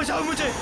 बचाओ मुझे।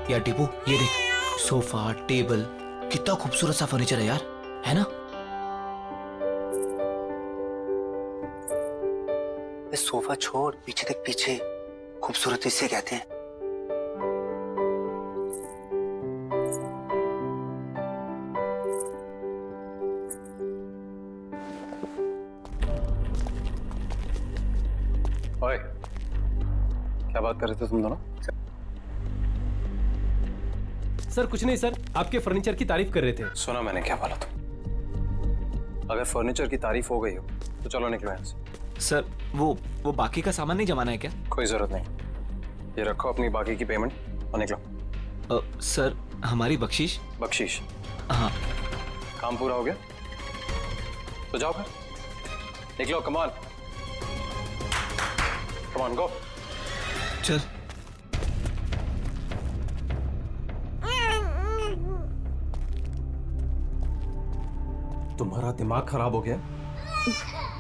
यार टीपू, ये देख, सोफा, टेबल, कितना खूबसूरत सा फर्नीचर है यार, है ना? सोफा छोड़, पीछे देख, पीछे खूबसूरती से कहते हैं। ओए, क्या बात कर रहे थे तुम दोनों? सर कुछ नहीं सर, आपके फर्नीचर की तारीफ कर रहे थे। सुना मैंने क्या बोला तुम? अगर फर्नीचर की तारीफ हो गई हो तो चलो निकलो यहाँ से। सर वो बाकी का सामान नहीं जमाना है क्या? कोई जरूरत नहीं, ये रखो अपनी बाकी की पेमेंट और निकलो। सर हमारी बख्शीश? बख्शीश? हाँ। काम पूरा हो गया तो जाओ फिर, निकलो। कमान कमान, गो। चल। तुम्हारा दिमाग खराब हो गया?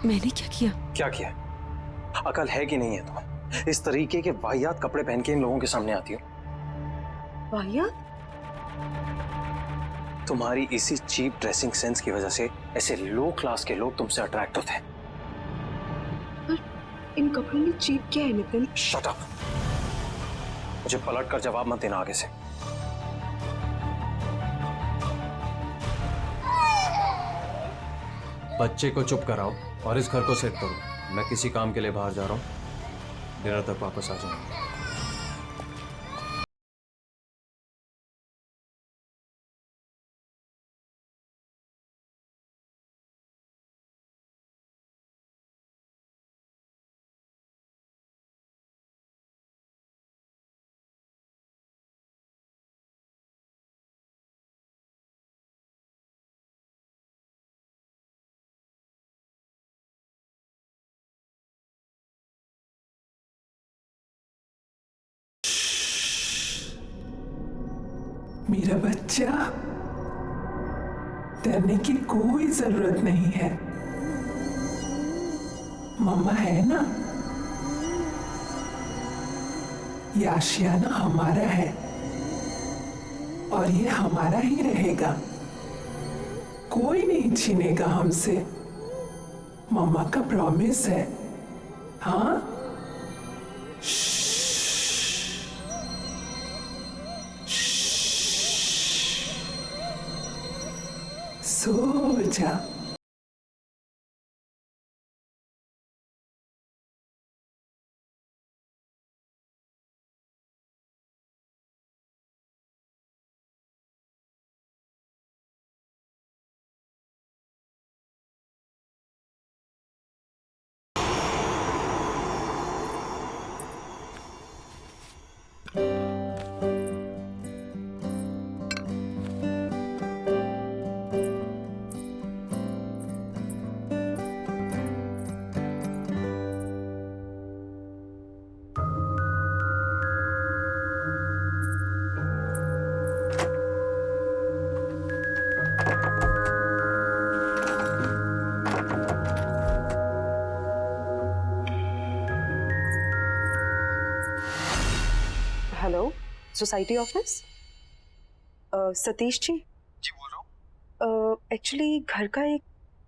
मैंने क्या किया? क्या किया? अकल है कि नहीं है तुम्हें? इस तरीके के वाहियात कपड़े पहन के इन लोगों के सामने आती हो। वाहियात? तुम्हारी इसी चीप ड्रेसिंग सेंस की वजह से ऐसे लो क्लास के लोग तुमसे अट्रैक्ट होते हैं। पर इन कपड़ों में चीप क्या है नितिन? Shut up! मुझे पलट कर जवाब मत देना आगे से। बच्चे को चुप कराओ और इस घर को सेट करो। मैं किसी काम के लिए बाहर जा रहा हूँ, डिनर तक वापस आ जाऊंगा। मेरा बच्चा, डरने की कोई जरूरत नहीं है। मम्मा है ना? ये आशियाना हमारा है और ये हमारा ही रहेगा। कोई नहीं छीनेगा हमसे। मम्मा का प्रॉमिस है। हाँ? सो जा। Hello, society office? Satish ji? जी बोल रहा हूँ। एक्चुअली घर का एक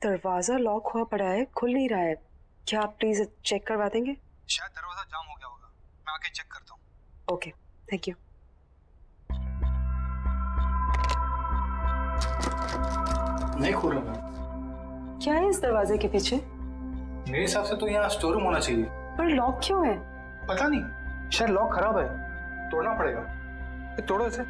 दरवाजा लॉक हुआ पड़ा है, खुल नहीं रहा है। क्या आप प्लीज चेक करवा देंगे? शायद दरवाजा जाम हो गया होगा, मैं आके चेक करता हूँ। Okay, thank you. नहीं खुल रहा। क्या है इस दरवाजे के पीछे? मेरे हिसाब से तो यहाँ स्टोर रूम होना चाहिए। पर लॉक क्यों है? पता नहीं, शायद लॉक खराब है, तोड़ना पड़ेगा। तोड़ो इसे।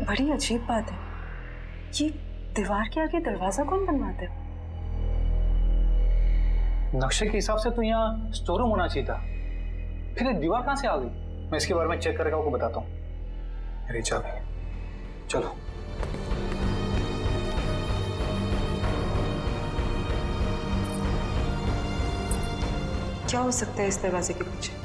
बड़ी अजीब बात है, ये दीवार के आगे दरवाजा कौन बनवाता है? नक्शे के हिसाब से तो यहाँ स्टोर रूम होना चाहिए था, फिर ये दीवार कहाँ से आ गई? मैं इसके बारे में चेक करके आपको बताता हूँ। मेरी चाबी, चलो। क्या हो सकता है इस दरवाजे के पीछे?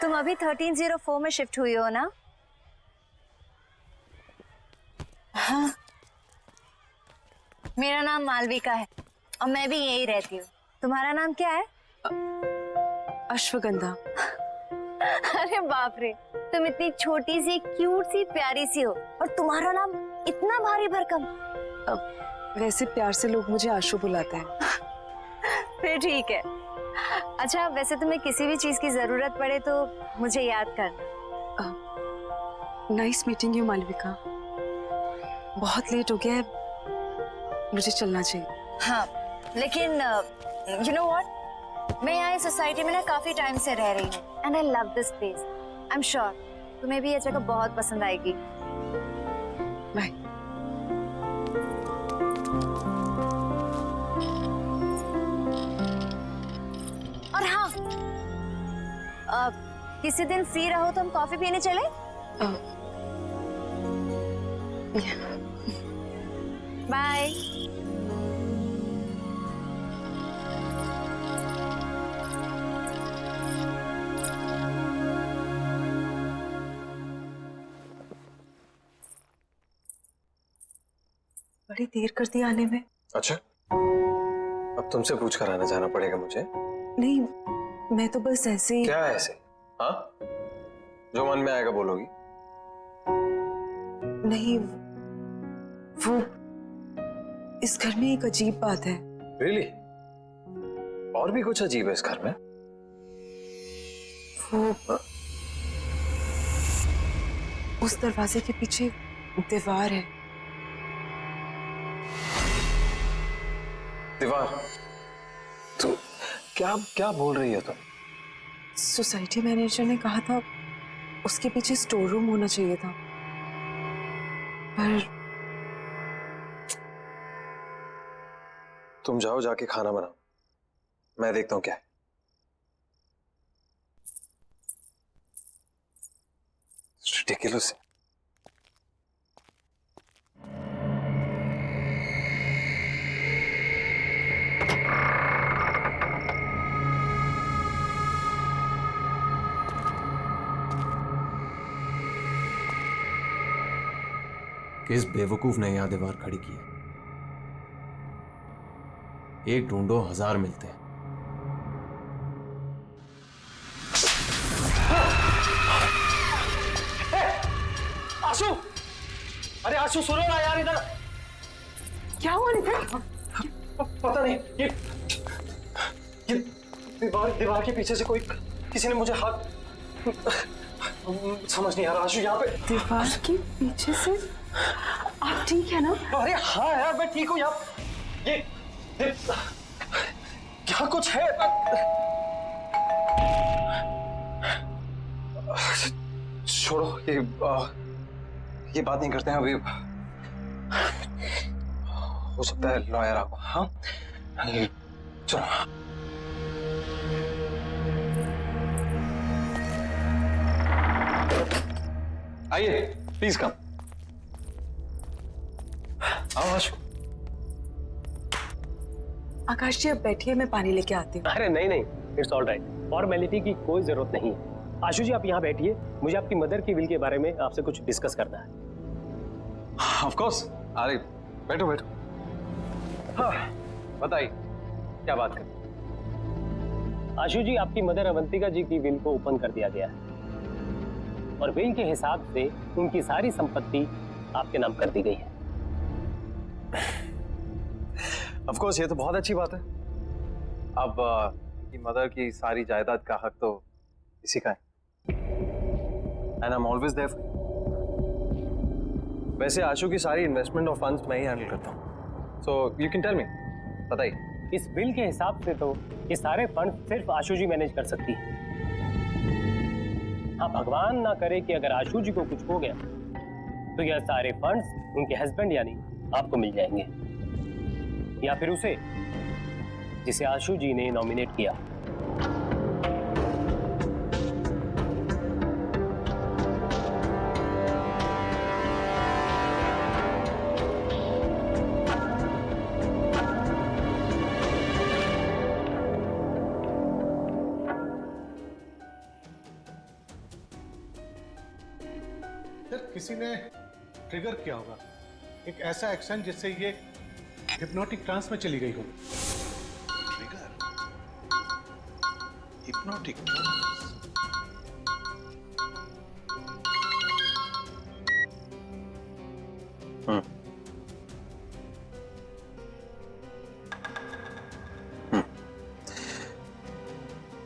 तुम अभी 1304 में शिफ्ट हुई हो ना? हाँ। मेरा नाम मालविका है और मैं भी यही रहती हूँ। तुम्हारा नाम क्या है? अश्वगंधा। अरे बाप रे, तुम इतनी छोटी सी क्यूट सी प्यारी सी हो और तुम्हारा नाम इतना भारी भरकम। वैसे प्यार से लोग मुझे आशु बुलाते हैं। फिर ठीक है। अच्छा, वैसे तुम्हें किसी भी चीज की जरूरत पड़े तो मुझे याद करना। Nice meeting you Malvika. बहुत लेट हो गया है, मुझे चलना चाहिए। हाँ, लेकिन यू नो व्हाट, मैं यहाँ इस सोसाइटी में ना काफी टाइम से रह रही हूँ and I love this place. I am sure तुम्हें भी ये जगह बहुत पसंद आएगी। बाय। और हाँ, किसी दिन फ्री रहो तो हम कॉफी पीने चले? बाय। बड़ी देर कर दी आने में। अच्छा, अब तुमसे पूछ कर आना जाना पड़ेगा मुझे? नहीं, मैं तो बस ऐसे ही। क्या ऐसे? हाँ, जो मन में आएगा बोलोगी? नहीं, वो इस घर में एक अजीब बात है। Really? और भी कुछ अजीब है इस घर में? वो उस दरवाजे के पीछे दीवार है। दीवार? तो क्या क्या बोल रही है तुम? सोसाइटी मैनेजर ने कहा था उसके पीछे स्टोर रूम होना चाहिए था, पर तुम जाओ, जाके खाना बनाओ, मैं देखता हूँ क्या है। Ridiculous. किस बेवकूफ ने यहां दीवार खड़ी की है? एक ढूंढो 1000 मिलते हैं। आशु, अरे आशु सुनो ना यार, इधर क्या हुआ नितिन? पता नहीं, ये दीवार के पीछे से कोई, किसी ने मुझे हाथ, समझ नहीं आ रहा आशु। यहाँ पे दीवार के पीछे से? आप ठीक है ना? अरे हाँ यार, मैं ठीक हूँ। यहाँ ये यहाँ कुछ है। छोड़ो, ये बात नहीं करते हैं अभी। हो सकता है लॉयर आपको। हाँ, चलो। आइए, प्लीज कम। आओ आशु। आकाश जी, अब बैठिए, मैं पानी लेके आती हूँ। अरे नहीं नहीं, इट्स ऑल राइट, फॉर्मेलिटी की कोई जरूरत नहीं। आशु जी, आप यहाँ बैठिए, मुझे आपकी मदर की विल के बारे में आपसे कुछ डिस्कस करना है। Of course. अरे बैठो बैठो। बताइए क्या बात करें। आशु जी, आपकी मदर अवंतिका जी की विल को ओपन कर दिया गया है और विल के हिसाब से उनकी सारी संपत्ति आपके नाम कर दी गई है। ऑफ कोर्स ये तो बहुत अच्छी बात है। अब की मदर की सारी जायदाद का हक तो इसी का है। And I am always there. वैसे आशु की सारी इन्वेस्टमेंट और फंड्स मैं ही हैंडल करता हूँ। So you can tell me, बताइए। इस बिल के हिसाब से तो ये सारे फंड सिर्फ आशु जी मैनेज कर सकती है। हाँ, भगवान ना करे कि अगर आशु जी को कुछ हो गया तो यह सारे फंड्स उनके हस्बैंड यानी आपको मिल जाएंगे, या फिर उसे जिसे आशु जी ने नॉमिनेट किया। किसी ने ट्रिगर किया होगा एक ऐसा एक्शन जिससे ये हिप्नोटिक ट्रांस में चली गई हो। ट्रिगर, हिप्नोटिक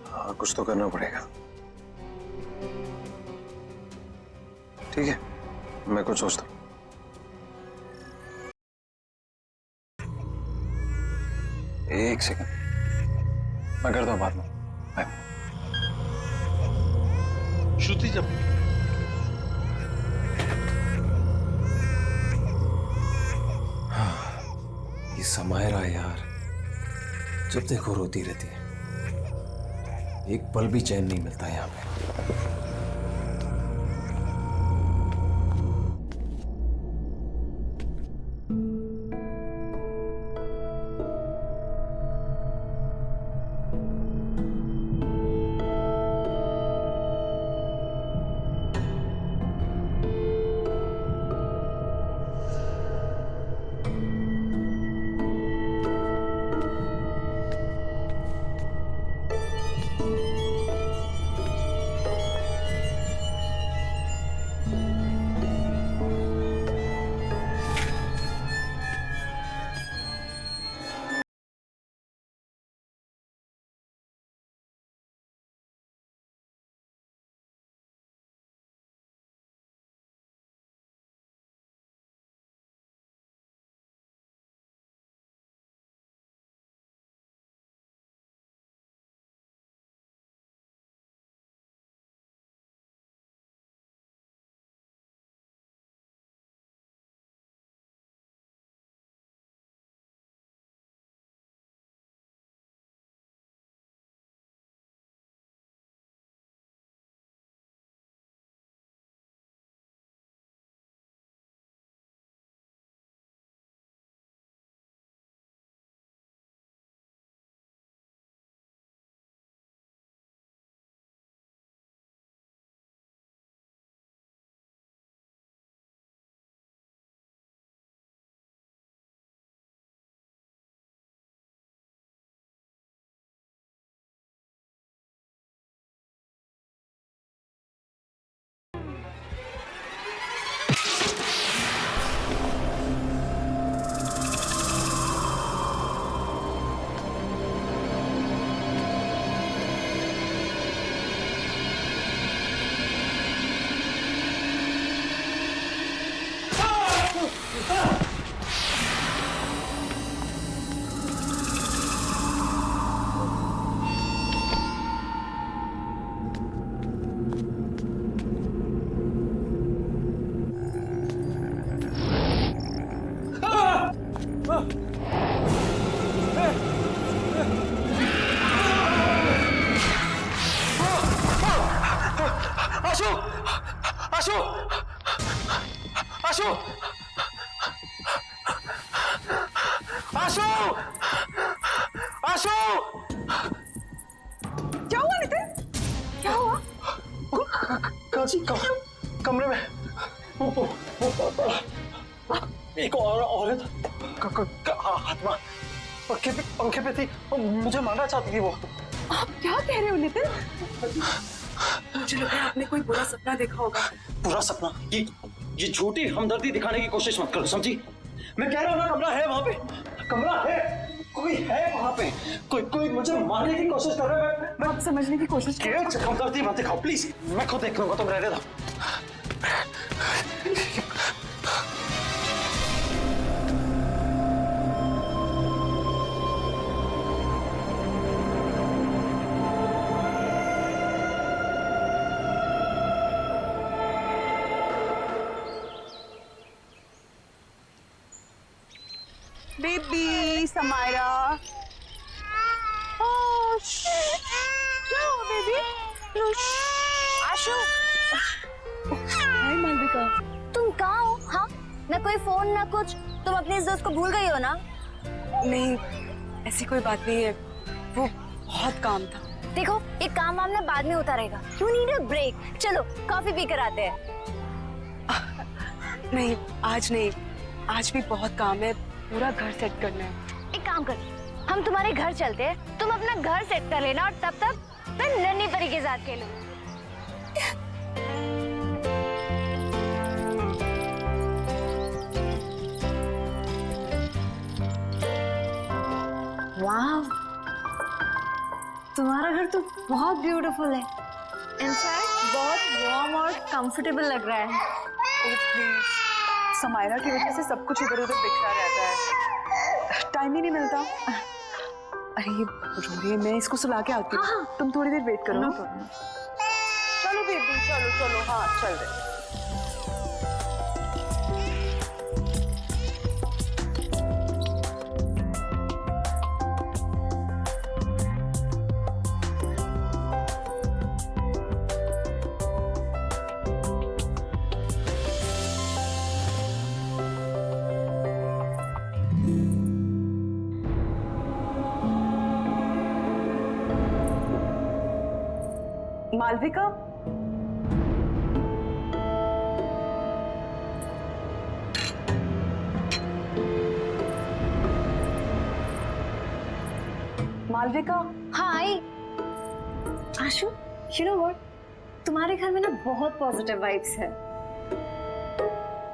हाँ, कुछ तो करना पड़ेगा। ठीक है, मैं कुछ सोचता हूँ। एक सेकंड, मैं करता हूँ बाद में। बाय। श्रुति जब ये समायरा यार, जब देखो रोती रहती है। एक पल भी चैन नहीं मिलता यहाँ पे। आशु! आशु! आशु! क्या हुआ नितिन? क्या हुआ? कमरे में एक और औरत आत्मा पंखे पे थी, मुझे मारना चाहती थी वो। आप क्या कह रहे हो नितिन? मुझे लग रहा है आपने कोई बुरा सपना देखा होगा। पूरा सपना? ये झूठी हमदर्दी दिखाने की कोशिश मत करो, समझी? मैं कह रहा हूँ ना, कमरा है वहां पे, कमरा है, कोई है वहां पे, कोई मुझे मारने की कोशिश कर रहा है। मैं आप समझने की कोशिश करो। हमदर्दी मत दिखाओ प्लीज, मैं खुद देख लूंगा, तुम रहने दो। बेबी समायरा, ओह क्या हुआ बेबी? आशु, हाय मालविका। तुम कहाँ हो? हाँ, ना कोई फोन ना कुछ, तुम अपने इस दोस्त को भूल गई हो ना? नहीं, ऐसी कोई बात नहीं है, वो बहुत काम था। देखो, ये काम वाम ना बाद में होता रहेगा। You need a break. चलो कॉफी पी कर आते हैं। नहीं, आज नहीं, आज भी बहुत काम है, पूरा घर सेट करना है। एक काम कर, हम तुम्हारे घर चलते हैं, तुम अपना घर सेट कर लेना और तब तक मैं नन्ही परी के साथ खेलूं। वाह, तुम्हारा घर तो बहुत ब्यूटीफुल है। इनफैक्ट बहुत वार्म और कंफर्टेबल लग रहा है। समायरा की वजह से सब कुछ इधर उधर बिखरा रहता है, टाइम ही नहीं मिलता। अरे ये रो रही है, मैं इसको सुला के आती हूँ। हाँ। तुम थोड़ी देर वेट करो। चलो बेबी, चलो चलो, हाँ चल रहे। मालविका, मालविका। हाँ आई। आशु, यू नो व्हाट, तुम्हारे घर में ना बहुत पॉजिटिव वाइब्स है।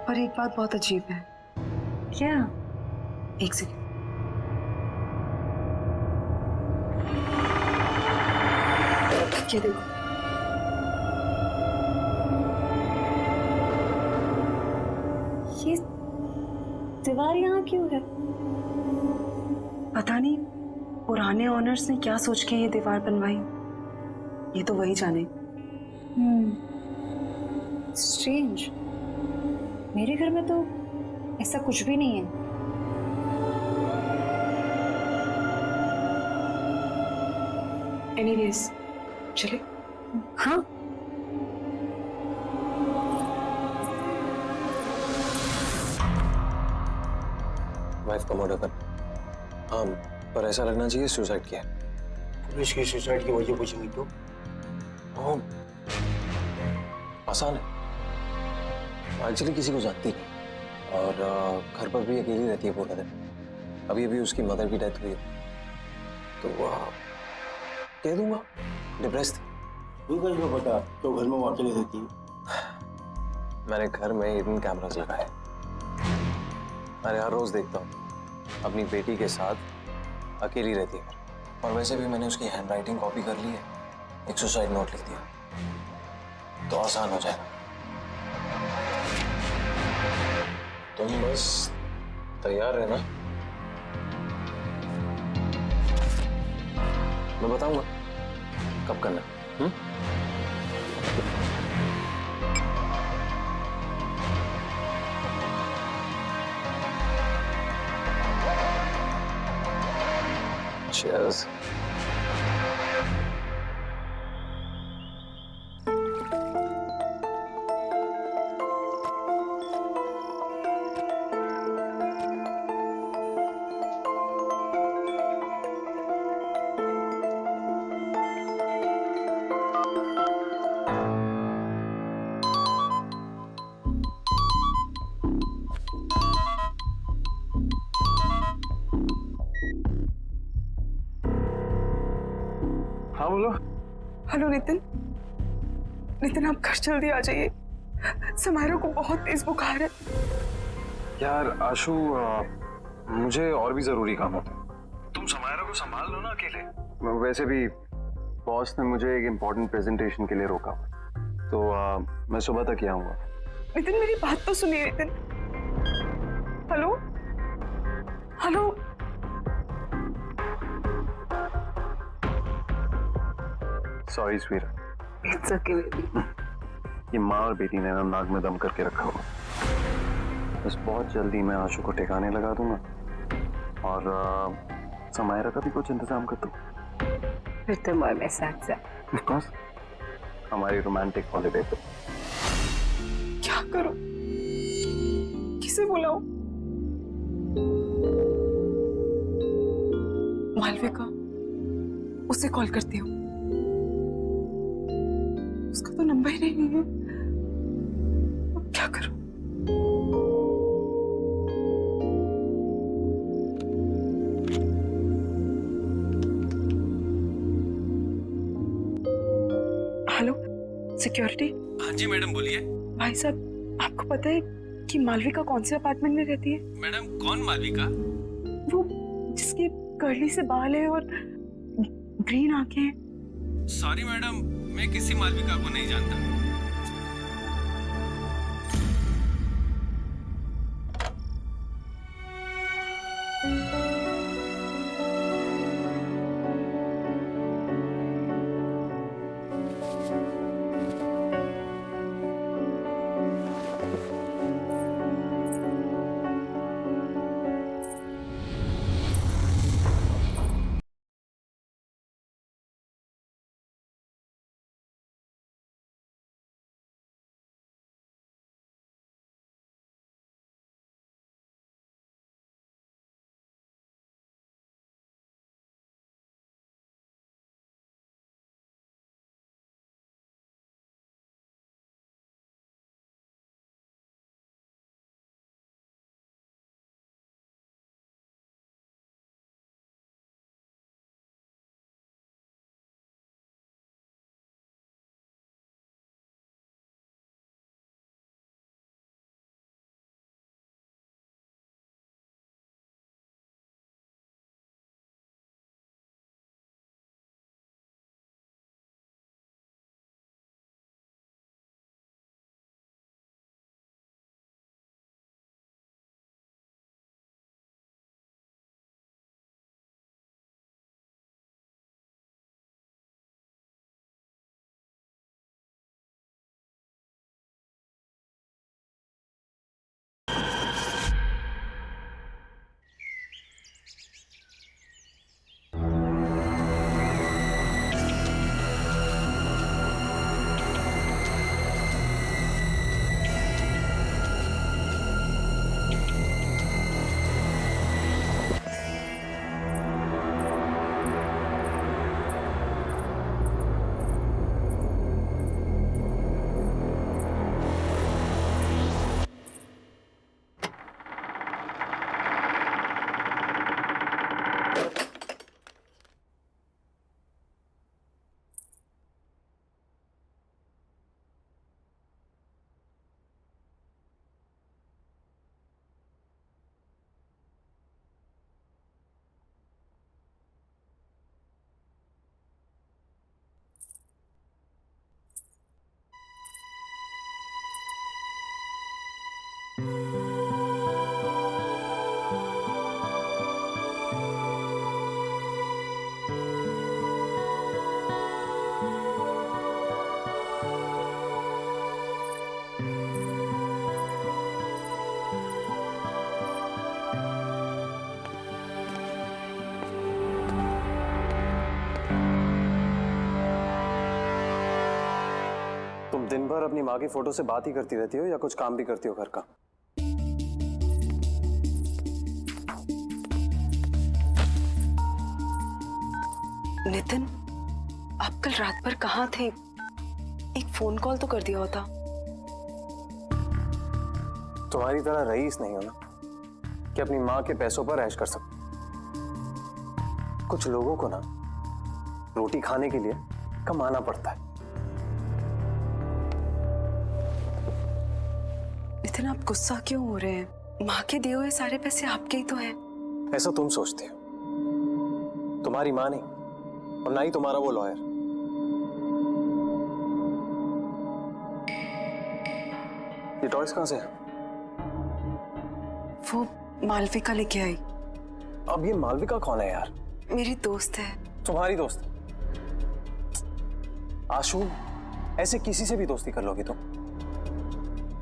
पर एक बात बहुत अजीब है। क्या? एक सेकंड। ये देखो, ये दीवार यहाँ क्यों है? पता नहीं पुराने ओनर्स ने क्या सोच के ये दीवार बनवाई, ये तो वही जाने। स्ट्रेंज, मेरे घर में तो ऐसा कुछ भी नहीं है। एनीवेज, चले। हाँ, वाइफ का मर्डर कर। हाँ, पर ऐसा लगना चाहिए सुसाइड किया। पुलिस की सुसाइड की वजह पूछेंगी तो? हाँ, आसान है। एक्चुअली किसी को जानती नहीं और घर पर भी अकेली रहती है पूरा दिन। अभी अभी उसकी मदर की डेथ हुई है, तो कह दूंगा डिप्रेस थी। तू कैसे पता तो घर में वो अकेले रहती है? मैंने घर में हिडन कैमरास लगाए, मैंने हर रोज देखता हूँ अपनी बेटी के साथ अकेली रहती है। और वैसे भी मैंने उसकी हैंडराइटिंग कॉपी कर ली है, एक सुसाइड नोट लिख दिया, तो आसान हो जाएगा। तुम बस तैयार रहना, मैं बताऊंगा कब करना। Cheers. हाँ बोलो। हेलो नितिन, नितिन आप घर जल्दी आ जाइए, समायरा को बहुत तेज बुखार है। यार आशु, मुझे और भी जरूरी काम होता है। तुम समायरा को संभाल लो ना अकेले। वैसे भी बॉस ने मुझे एक इम्पोर्टेंट प्रेजेंटेशन के लिए रोका, तो मैं सुबह तक ही आऊंगा। नितिन मेरी बात तो सुनिए नितिन। हेलो हेलो, सॉरी स्वीरा। It's okay baby. ये माँ और बेटी ने ना नाक में दम करके रखा हुआ। बस बहुत जल्दी मैं आशु को ठिकाने लगा दूंगा और समायरा का भी कुछ इंतजाम कर दूं। फिर तुम और मैं साथ साथ। Of course, हमारी रोमांटिक हॉलिडे पे। क्या करूं, किसे बुलाऊं? मालविका, उसे कॉल करती हूँ। उसका तो नंबर ही नहीं है। अब क्या करूं? Hello security. हाँ जी मैडम बोलिए। भाई साहब, आपको पता है कि मालविका कौन से अपार्टमेंट में रहती है? मैडम कौन मालविका? वो जिसके कर्ली से बाल है और ग्रीन आंखें हैं। सॉरी मैडम, मैं किसी मालविका को नहीं जानता। तुम दिन भर अपनी माँ की फोटो से बात ही करती रहती हो या कुछ काम भी करती हो घर का? नितिन, आप कल रात भर कहाँ थे? एक फोन कॉल तो कर दिया होता। तुम्हारी तरह रईस नहीं हो ना कि अपनी माँ के पैसों पर ऐश कर सकते। कुछ लोगों को ना रोटी खाने के लिए कमाना पड़ता है। नितिन, आप गुस्सा क्यों हो रहे हैं? माँ के दिए हुए सारे पैसे आपके ही तो हैं। ऐसा तुम सोचते हो, तुम्हारी माँ नहीं और ना ही तुम्हारा वो लॉयर। ये टॉयज कहां से है? वो मालविका लेके आई। अब ये मालविका कौन है यार? मेरी दोस्त है। तुम्हारी दोस्त? आशु, ऐसे किसी से भी दोस्ती कर लोगी तुम?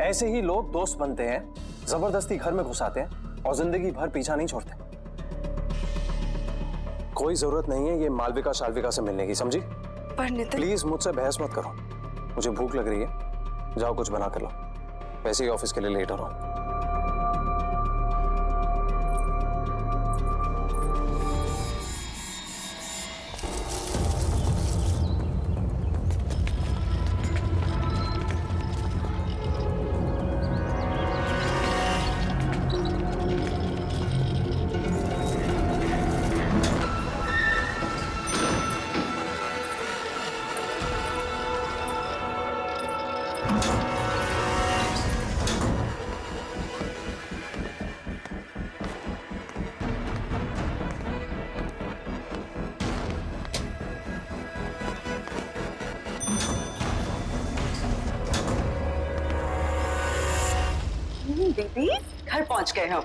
ऐसे ही लोग दोस्त बनते हैं, जबरदस्ती घर में घुसाते हैं और जिंदगी भर पीछा नहीं छोड़ते। कोई जरूरत नहीं है ये मालविका शालविका से मिलने की, समझी? पर नितिन, प्लीज मुझसे बहस मत करो। मुझे भूख लग रही है, जाओ कुछ बना कर लो। वैसे ही ऑफिस के लिए लेट हो रहा हूं। दीदी, घर पहुंच गए हम।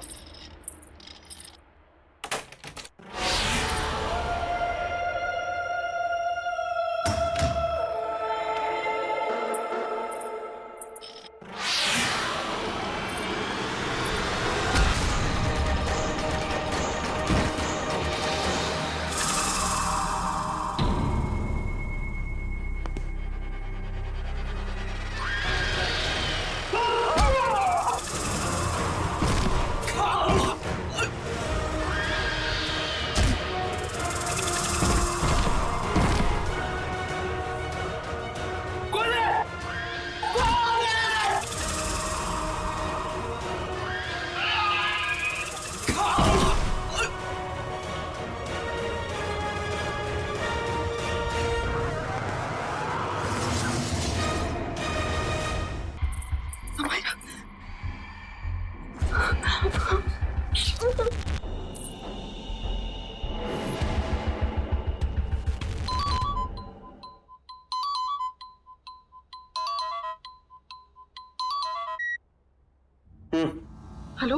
हेलो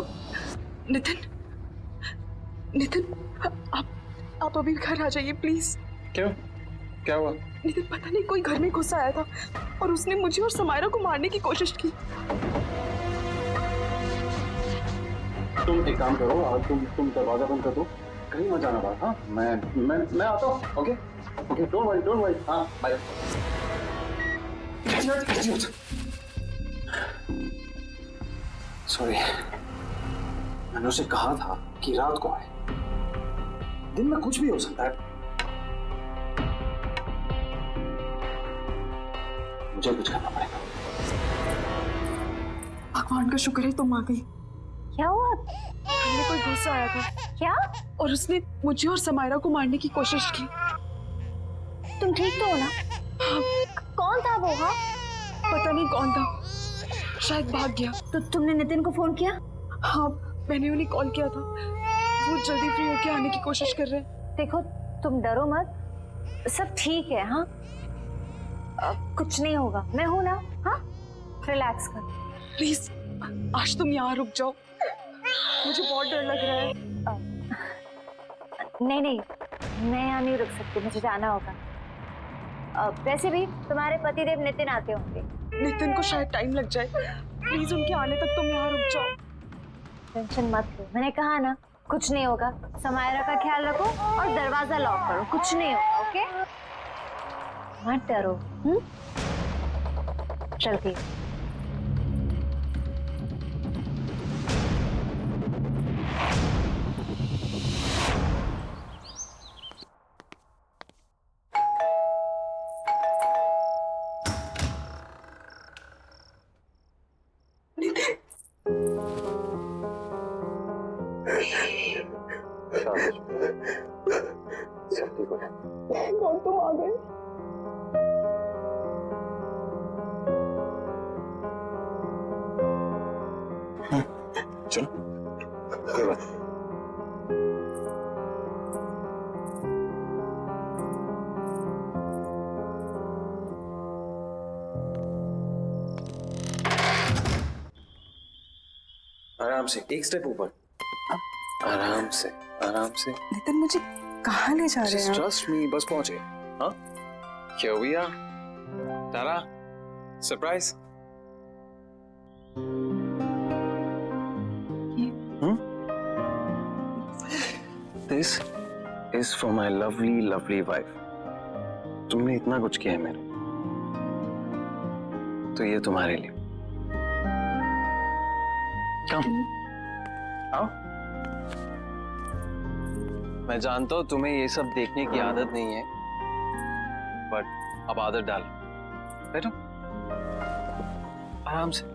नितिन, नितिन, आप अभी घर आ जाइए प्लीज। क्यों? क्या हुआ? नितिन, पता नहीं कोई घर में घुस आया था और उसने मुझे और समायरा को मारने की कोशिश की। तुम एक काम करो, आज तुम दरवाजा बंद कर दो, कहीं मत जाना बाहर। हाँ, मैं आता हूँ। Okay okay, don't worry. हाँ, बाय। सॉरी, मैंने उसे कहा था कि रात को आए। दिन में कुछ भी हो सकता है। मुझे कुछ करना पड़ेगा। भगवान का शुक्र है तुम आ गई। क्या हुआ? घर में कोई घुस आया था। क्या? और उसने मुझे और समायरा को मारने की कोशिश की। तुम ठीक तो हो ना? कौन था वो? हाँ, पता नहीं कौन था, शायद भाग गया। तो तुमने नितिन को फोन किया? हाँ, मैंने उन्हें कॉल किया था। वो जल्दी फ्री होके आने की कोशिश कर रहे हैं। देखो, तुम डरो मत, सब ठीक है। हाँ, कुछ नहीं होगा, मैं हूं ना। हाँ, रिलैक्स कर। प्लीज आज तुम यहाँ रुक जाओ, मुझे बहुत डर लग रहा है। नहीं, मैं यहाँ नहीं रुक सकती, मुझे जाना होगा। वैसे भी तुम्हारे पतिदेव नितिन आते होंगे। नितिन को शायद टाइम लग जाए, प्लीज उनके आने तक तुम यहाँ रुक जाओ। टेंशन मत लो, मैंने कहा ना कुछ नहीं होगा। समायरा का ख्याल रखो और दरवाजा लॉक करो, कुछ नहीं होगा। ओके, मत डरो। चलती सब ठीक हो जाए। तुम आ आराम से, एक स्टेप ऊपर, आराम से, आराम से। नितिन मुझे कहाँ ले जा रहे हैं आप? ट्रस्ट मी, बस पहुंचे। हाँ, Here we are. Tara, surprise. This is for my lovely, lovely wife. तुमने इतना कुछ किया है मेरे, तो ये तुम्हारे लिए। Come. आओ। मैं जानता हूं तुम्हें ये सब देखने की आदत नहीं है, बट अब आदत डालो। बैठो, आराम से।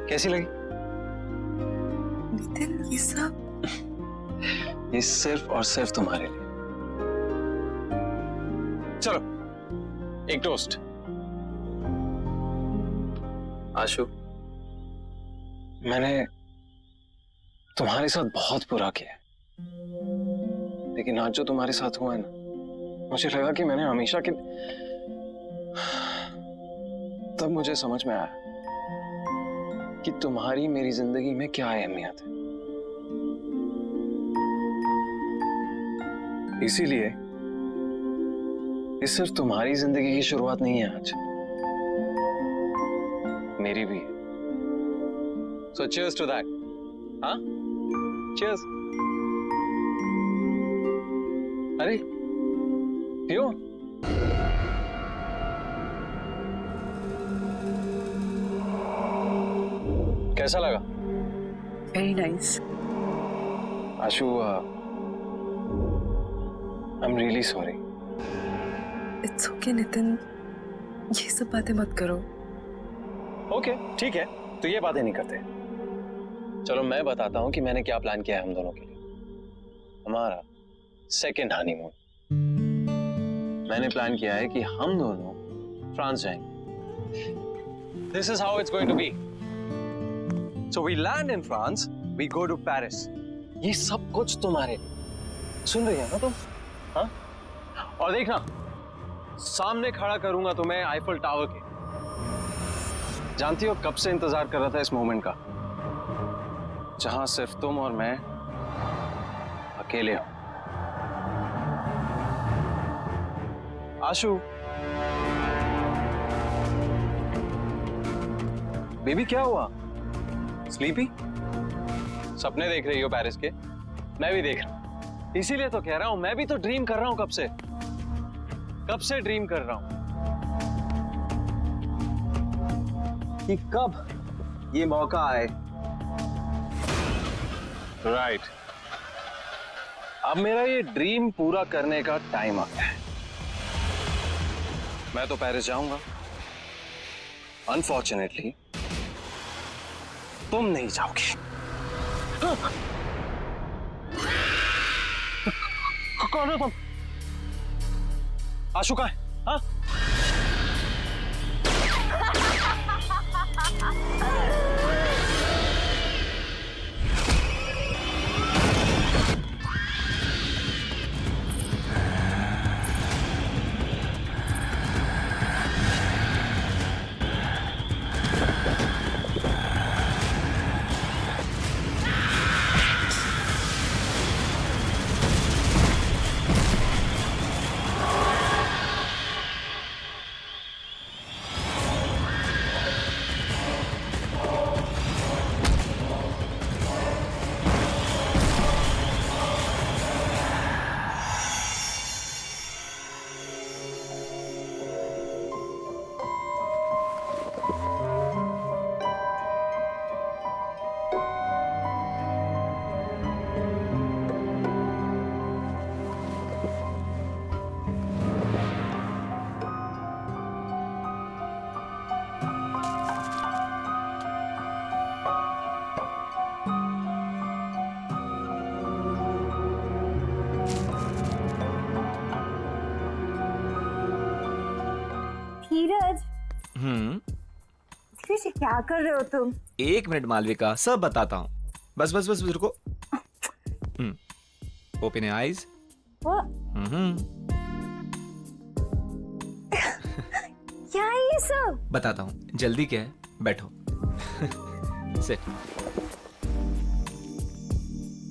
कैसी लगी? नितिन ये सब ये सिर्फ और सिर्फ तुम्हारे लिए। चलो, एक टोस्ट। आशु, मैंने तुम्हारे साथ बहुत बुरा किया, लेकिन आज जो तुम्हारे साथ हुआ है ना, मुझे लगा कि मैंने हमेशा के, तब मुझे समझ में आया कि तुम्हारी मेरी जिंदगी में क्या अहमियत है। इसीलिए ये सिर्फ तुम्हारी जिंदगी की शुरुआत नहीं है आज, मेरी भी है। So cheers to that. हाँ? Cheers. अरे, पियो। कैसा लगा? Very nice. Ashu, I'm really sorry. It's okay Nitin, ये सब बातें मत करो। ओके, ठीक है, तो ये बातें नहीं करते। चलो मैं बताता हूँ कि मैंने क्या प्लान किया है हम दोनों के लिए। हमारा सेकेंड हनीमून। मैंने प्लान किया है कि हम दोनों फ्रांस जाएंगे। This is how it's going to be. So we land in France, we go to Paris. ये सब कुछ तुम्हारे लिए। सुन रही है ना तुम? हाँ? और देखना, सामने खड़ा करूंगा तुम्हें आईफल टावर के। जानती हो कब से इंतजार कर रहा था इस मोमेंट का, जहां सिर्फ तुम और मैं अकेले हो। आशु, बेबी क्या हुआ? स्लीपी? सपने देख रही हो पेरिस के? मैं भी देख रहा हूं, इसीलिए तो कह रहा हूं, मैं भी तो ड्रीम कर रहा हूं कब से ड्रीम कर रहा हूं कि कब ये मौका आए। राइट, अब मेरा ये ड्रीम पूरा करने का टाइम आ गया है। मैं तो पेरिस जाऊंगा, अनफॉर्चुनेटली तुम नहीं जाओगे। कौन हो तुम? आशु कहाँ है? हाँ? क्या कर रहे हो तुम? एक मिनट मालविका, सब बताता हूँ। बस बस बस रुको। Open eyes. क्या है ये सब? बताता हूँ, जल्दी क्या है, बैठो। सिट।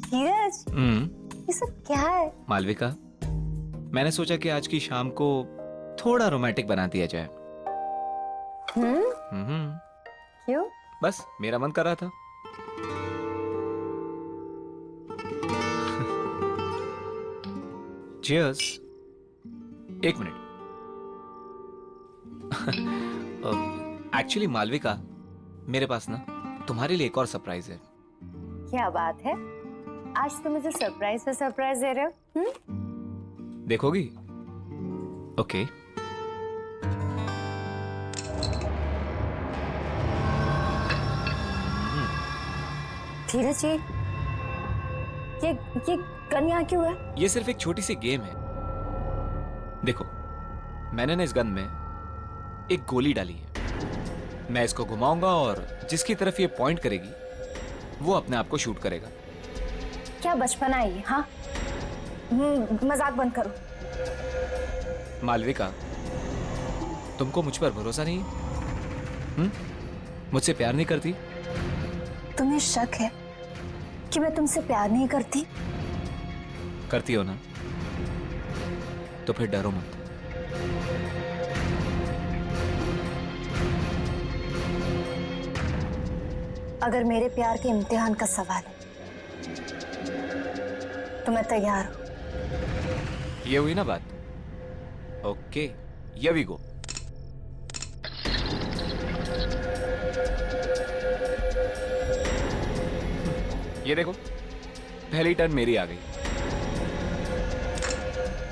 धीरज, ये सब क्या है? मालविका, मैंने सोचा कि आज की शाम को थोड़ा रोमांटिक बना दिया जाए। क्यों? बस मेरा मन कर रहा था। Cheers। एक मिनट। एक्चुअली मालविका, मेरे पास ना तुम्हारे लिए एक और सरप्राइज है। क्या बात है? आज तुम मुझे सरप्राइज पे सरप्राइज दे रहे हो? देखोगी? ओके। धीरज जी, ये गन यहाँ क्यों है? ये सिर्फ एक छोटी सी गेम है। देखो, मैंने ना इस गन में एक गोली डाली है। मैं इसको घुमाऊंगा और जिसकी तरफ ये पॉइंट करेगी वो अपने आप को शूट करेगा। क्या बचपना है ये? हाँ, मजाक बंद करो। मालविका, तुमको मुझ पर भरोसा नहीं? मुझसे प्यार नहीं करती? तुम्हें शक है कि मैं तुमसे प्यार नहीं करती? करती हो ना? तो फिर डरो मत। अगर मेरे प्यार के इम्तिहान का सवाल है तो मैं तैयार हूं। ये हुई ना बात? Okay, here we go. ये देखो, पहली टर्न मेरी आ गई।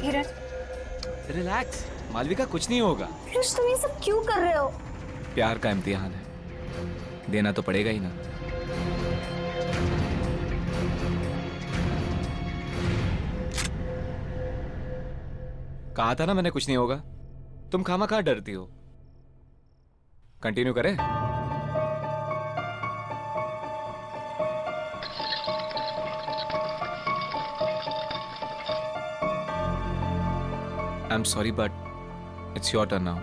धीरज, रिलैक्स मालविका, कुछ नहीं होगा। धीरज, तुम ये सब क्यों कर रहे हो? प्यार का इम्तिहान है, देना तो पड़ेगा ही ना। कहा था ना मैंने कुछ नहीं होगा। तुम खामा डरती हो। कंटिन्यू करें? I'm sorry, but it's your turn now.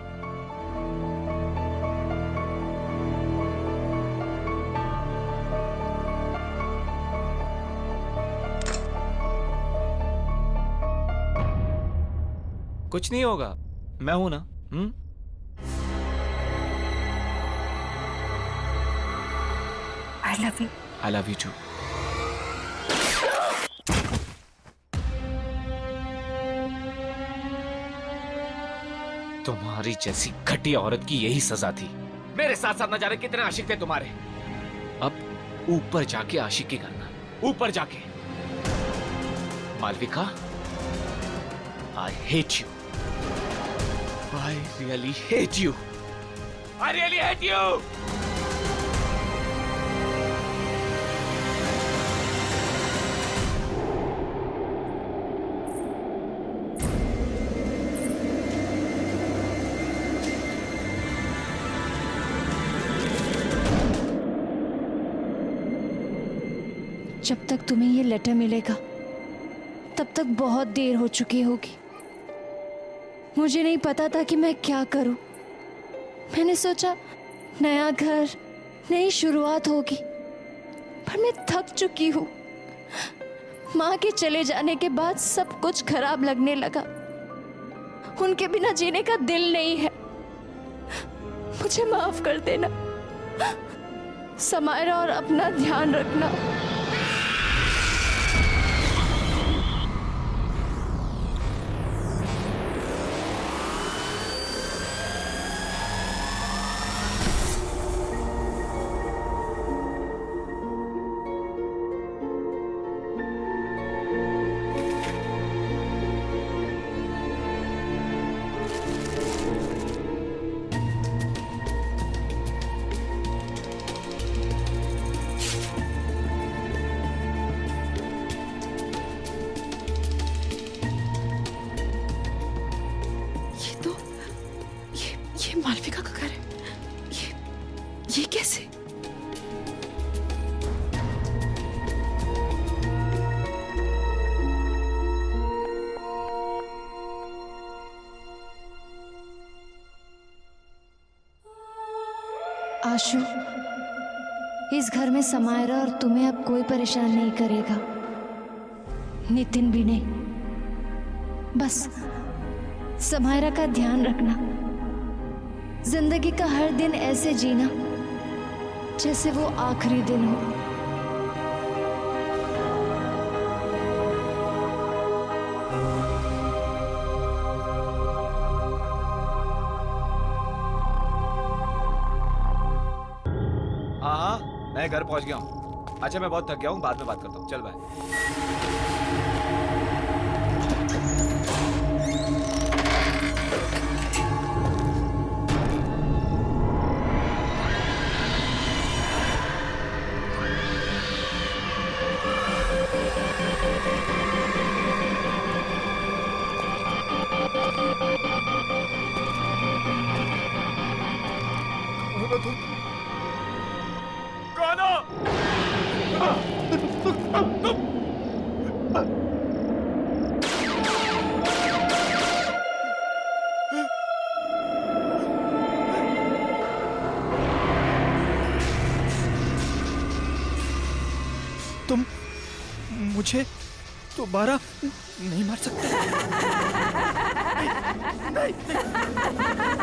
कुछ नहीं होगा, मैं हूं ना। I love you. I love you too. तुम्हारी जैसी घटिया औरत की यही सजा थी। मेरे साथ साथ न जाने कितने आशिक थे तुम्हारे। अब ऊपर जाके आशिकी करना, ऊपर जाके। Malvika, I hate you. I really hate you. I really hate you. जब तक तुम्हें ये लेटर मिलेगा तब तक बहुत देर हो चुकी होगी। मुझे नहीं पता था कि मैं क्या करूं। मैंने सोचा नया घर, नई शुरुआत होगी, पर मैं थक चुकी हूं। माँ के चले जाने के बाद सब कुछ खराब लगने लगा। उनके बिना जीने का दिल नहीं है। मुझे माफ कर देना समायरा, और अपना ध्यान रखना। आशु, इस घर में समायरा और तुम्हें अब कोई परेशान नहीं करेगा, नितिन भी नहीं। बस समायरा का ध्यान रखना, जिंदगी का हर दिन ऐसे जीना जैसे वो आखिरी दिन हो। हाँ हाँ, मैं घर पहुंच गया हूँ। अच्छा, मैं बहुत थक गया हूँ, बाद में बात करता हूँ। चल बाय। तुम मुझे दोबारा नहीं मार सकते। नहीं, नहीं, नहीं।